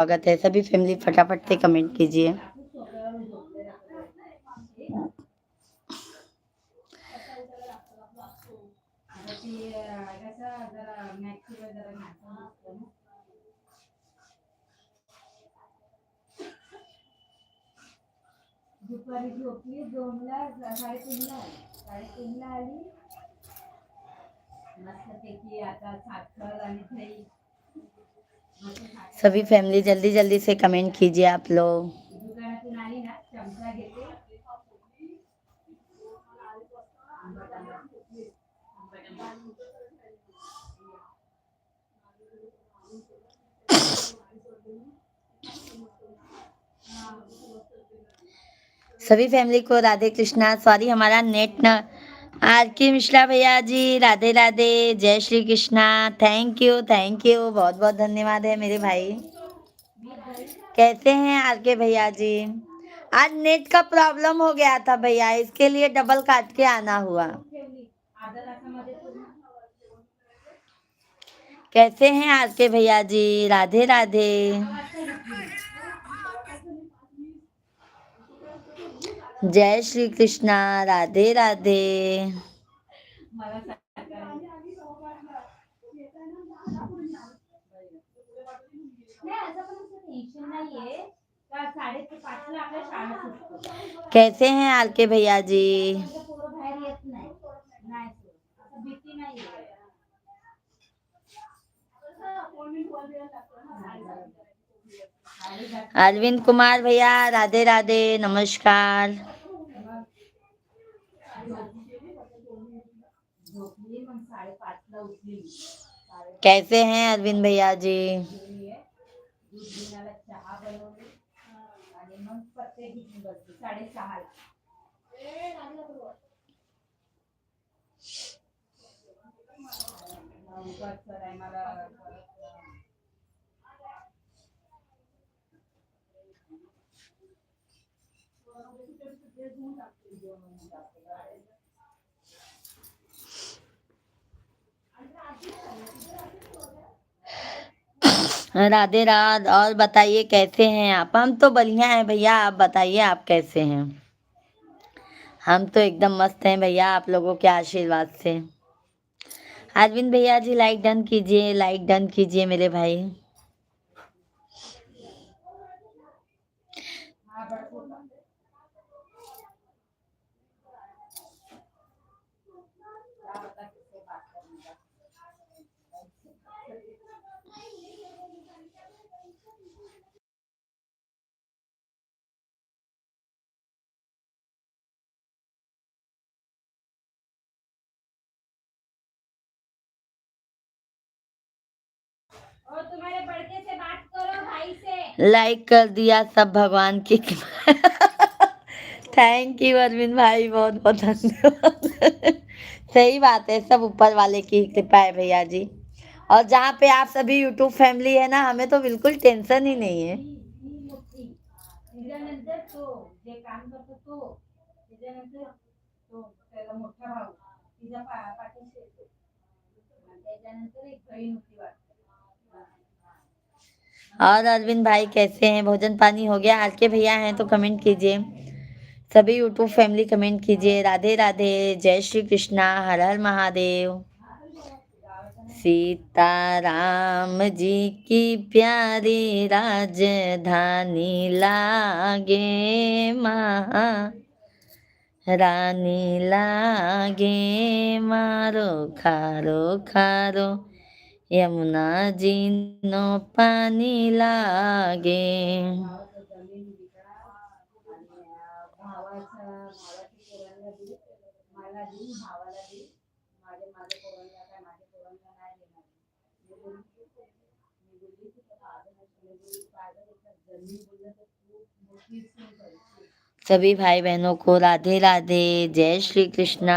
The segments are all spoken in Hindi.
स्वागत है। सभी फैमिली फटाफट से कमेंट कीजिए। सभी फैमिली जल्दी जल्दी से कमेंट कीजिए आप लोग। सभी फैमिली को राधे कृष्णा। सॉरी हमारा नेट न। आर के मिश्रा भैया जी राधे राधे, जय श्री कृष्णा। थैंक यू बहुत बहुत धन्यवाद है मेरे भाई। कैसे हैं आर के भैया जी? आज नेट का प्रॉब्लम हो गया था भैया, इसके लिए डबल काट के आना हुआ। कैसे हैं आर के भैया जी? राधे राधे। जय श्री कृष्णा, राधे राधे। कैसे हैं आर के भैया जी? अरविंद कुमार भैया राधे राधे, नमस्कार। कैसे हैं अरविंद भैया जी? राधे राधे। और बताइए कैसे हैं आप? हम तो बढ़िया हैं भैया, आप बताइए आप कैसे हैं? हम तो एकदम मस्त हैं भैया, आप लोगों के आशीर्वाद से। अरविंद भैया जी लाइक डन कीजिए, लाइक डन कीजिए मेरे भाई। लाइक कर दिया सब भगवान की थैंक यू अरविंद भाई, बहुत बहुत धन्यवाद। सही बात है, सब ऊपर वाले की कृपा है भैया जी। और जहाँ पे आप सभी यूट्यूब फैमिली है ना, हमें तो बिल्कुल टेंशन ही नहीं है। और अरविंद भाई कैसे हैं? भोजन पानी हो गया? आर के भैया हैं तो कमेंट कीजिए। सभी यूट्यूब फैमिली कमेंट कीजिए। राधे राधे, जय श्री कृष्णा, हर हर महादेव। सीताराम जी की प्यारी राजधानी लागे, रानी लागे मारो खारो खारो, यमुना जी नो पानी लागे। सभी भाई बहनों को राधे राधे, जय श्री कृष्णा।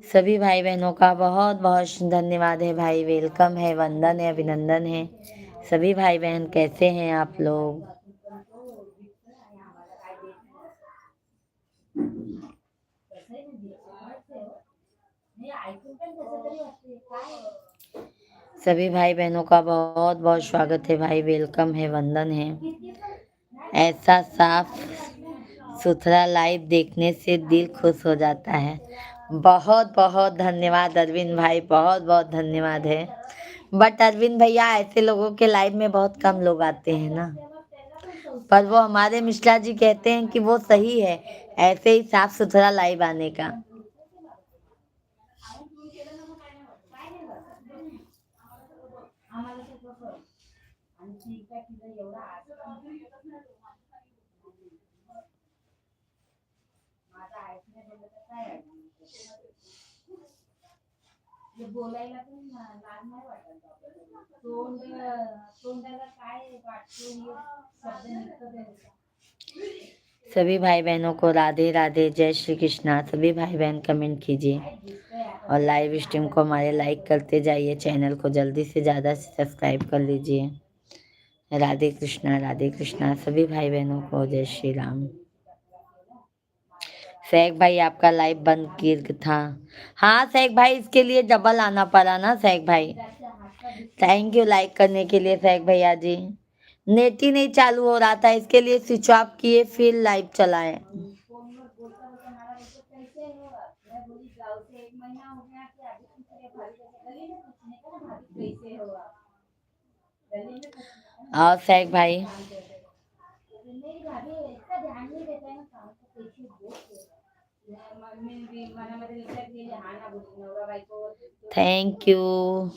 सभी भाई बहनों का बहुत बहुत धन्यवाद है भाई, वेलकम है, वंदन है, अभिनंदन है। सभी भाई बहन कैसे हैं आप लोग? सभी भाई बहनों का बहुत बहुत स्वागत है भाई, वेलकम है, वंदन है। ऐसा साफ सुथरा लाइव देखने से दिल खुश हो जाता है। बहुत बहुत धन्यवाद अरविंद भाई, बहुत बहुत धन्यवाद है। बट अरविंद भैया, ऐसे लोगों के लाइव में बहुत कम लोग आते हैं ना, पर वो हमारे मिश्रा जी कहते हैं कि वो सही है ऐसे ही साफ सुथरा लाइव आने का। सभी भाई बहनों को राधे राधे, जय श्री कृष्णा। सभी भाई बहन कमेंट कीजिए और लाइव स्ट्रीम को हमारे लाइक करते जाइए, चैनल को जल्दी से ज़्यादा सब्सक्राइब कर लीजिए। राधे कृष्णा सभी भाई बहनों को जय श्री राम। शेख भाई, आपका लाइव बंद किया था। हाँ शेख भाई, इसके लिए डबल आना पड़ा ना शेख भाई। थैंक यू लाइक करने के लिए शेख भैया जी। नेट ही नहीं चालू हो रहा था, इसके लिए स्विच ऑफ किए फिर लाइव चलाए। और शेख भाई, थैंक यू।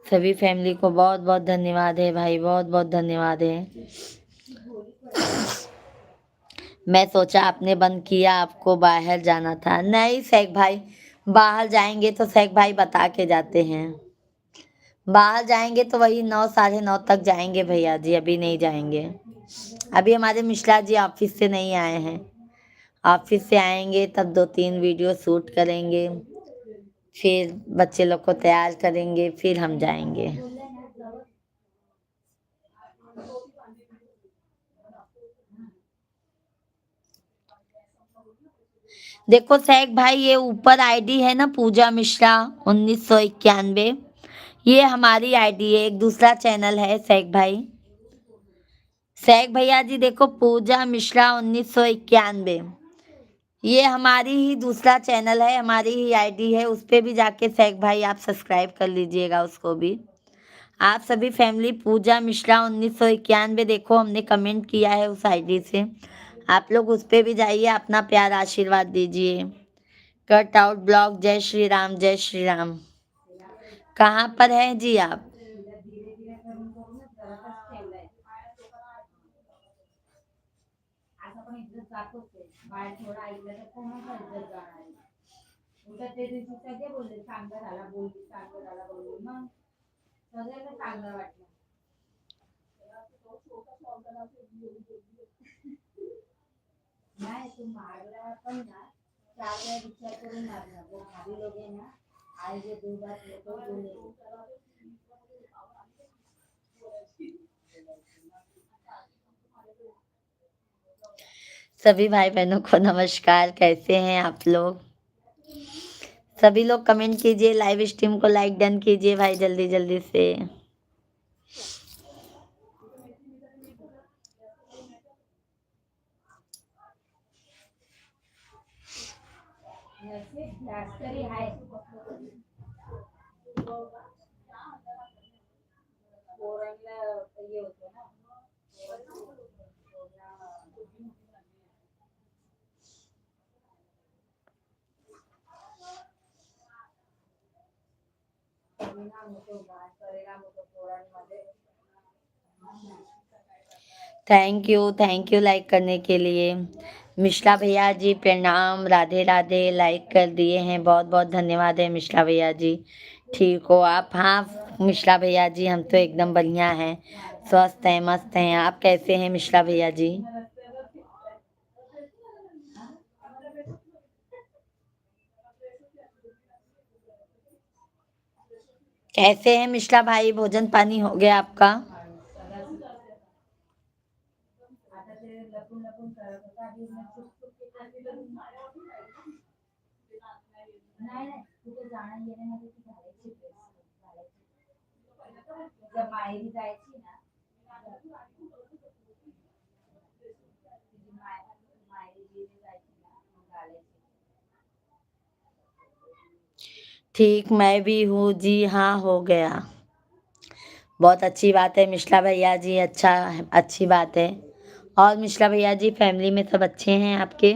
सभी फैमिली को बहुत बहुत धन्यवाद है भाई, बहुत बहुत धन्यवाद है। मैं सोचा आपने बंद किया, आपको बाहर जाना था। नहीं शेख भाई, बाहर जाएंगे तो शेख भाई बता के जाते हैं। बाहर जाएंगे तो वही 9 साढ़े 9 तक जाएंगे भैया जी, अभी नहीं जाएंगे। अभी हमारे मिश्रा जी ऑफिस से नहीं आए हैं, ऑफिस से आएंगे तब 2-3 वीडियो शूट करेंगे, फिर बच्चे लोग को तैयार करेंगे, फिर हम जाएंगे। देखो शेख भाई, ये ऊपर आईडी है ना पूजा मिश्रा 1991, ये हमारी आईडी है। एक दूसरा चैनल है शेख भाई। शेख भैया जी देखो, पूजा मिश्रा 1991, ये हमारी ही दूसरा चैनल है, हमारी ही आईडी है। उस पे भी जाके शेख भाई आप सब्सक्राइब कर लीजिएगा उसको भी। आप सभी फैमिली पूजा मिश्रा 1991 देखो, हमने कमेंट किया है उस आईडी से, आप लोग उस पे भी जाइए, अपना प्यार आशीर्वाद दीजिए। कट आउट ब्लॉग, जय श्री राम, जय श्री राम। कहाँ पर हैं जी आप? सभी भाई बहनों को नमस्कार, कैसे हैं आप लोग? सभी लोग कमेंट कीजिए, लाइव स्ट्रीम को लाइक डन कीजिए भाई, जल्दी जल्दी से। थैंक यू लाइक करने के लिए। मिश्रा भैया जी प्रणाम, राधे राधे, लाइक कर दिए हैं, बहुत बहुत धन्यवाद है मिश्रा भैया जी। ठीक हो आप? हाँ मिश्रा भैया जी, हम तो एकदम बढ़िया हैं, स्वस्थ हैं, मस्त हैं। आप कैसे हैं मिश्रा भैया जी? कैसे हैं मिश्रा भाई, भोजन पानी हो गया आपका? ठीक, मैं भी हूँ जी, हाँ हो गया। बहुत अच्छी बात है मिश्रा भैया जी, अच्छा, अच्छी बात है। और मिश्रा भैया जी, फैमिली में सब अच्छे हैं आपके?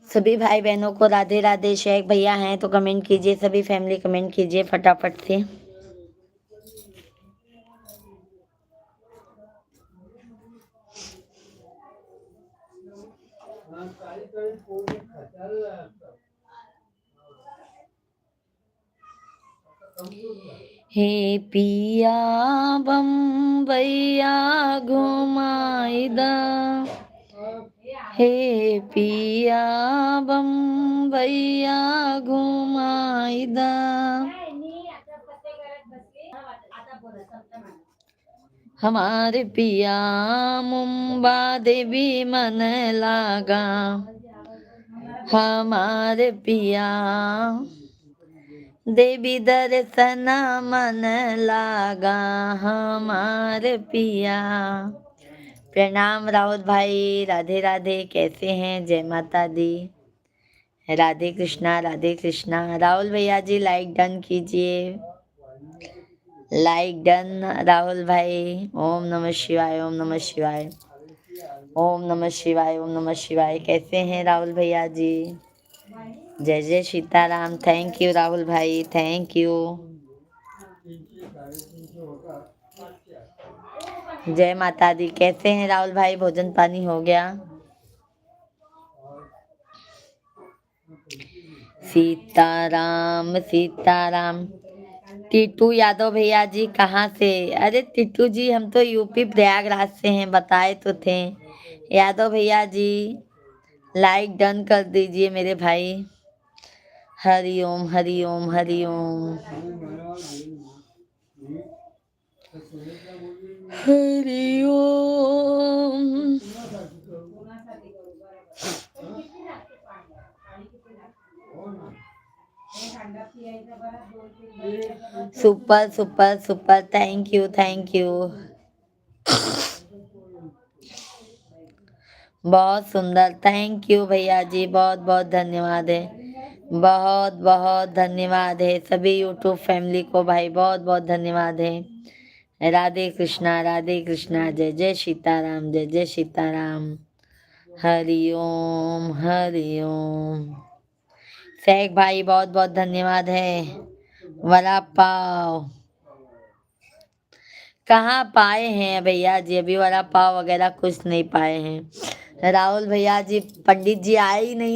सभी भाई बहनों को राधे राधे। शेख भैया हैं तो कमेंट कीजिए, सभी फैमिली कमेंट कीजिए फटाफट से। हे पिया बम्बैया घुमाइदा, हे पिया बम्बैया घुमाइदा। हमारे पिया मुंबा देवी मन लागा, हमारे पिया देवी दर्शन मन लागा, हमारे पिया। प्रणाम राहुल भाई, राधे राधे, कैसे हैं? जय माता दी, राधे कृष्णा राधे कृष्णा। राहुल भैया जी लाइक डन कीजिए, लाइक डन राहुल भाई। ओम नमः शिवाय, ओम नमः शिवाय, ओम नमः शिवाय, ओम नमः शिवाय। कैसे हैं राहुल भैया जी? जय जय सीताराम। थैंक यू राहुल भाई, थैंक यू। जय माता दी। कैसे हैं राहुल भाई, भोजन पानी हो गया? सीताराम सीताराम। टीटू यादव भैया जी कहाँ से? अरे टीटू जी, हम तो यूपी प्रयागराज से हैं, बताए तो थे। यादव भैया जी लाइक डन कर दीजिए मेरे भाई। Hari Om Hari Om Hari Om Hari Om. Super super super, thank you thank you. बहुत सुंदर, थैंक यू भैया जी, बहुत बहुत धन्यवाद है, बहुत बहुत धन्यवाद है सभी यूट्यूब फैमिली को भाई, बहुत बहुत धन्यवाद है। राधे कृष्णा, जय जय सीताराम, जय जय सीताराम। हरि ओम हरि ओम। शेख भाई बहुत बहुत धन्यवाद है। वड़ा पाव कहाँ पाए हैं भैया जी, अभी वड़ा पाव वगैरह कुछ नहीं पाए हैं। राहुल भैया जी, पंडित जी आए ही नहीं।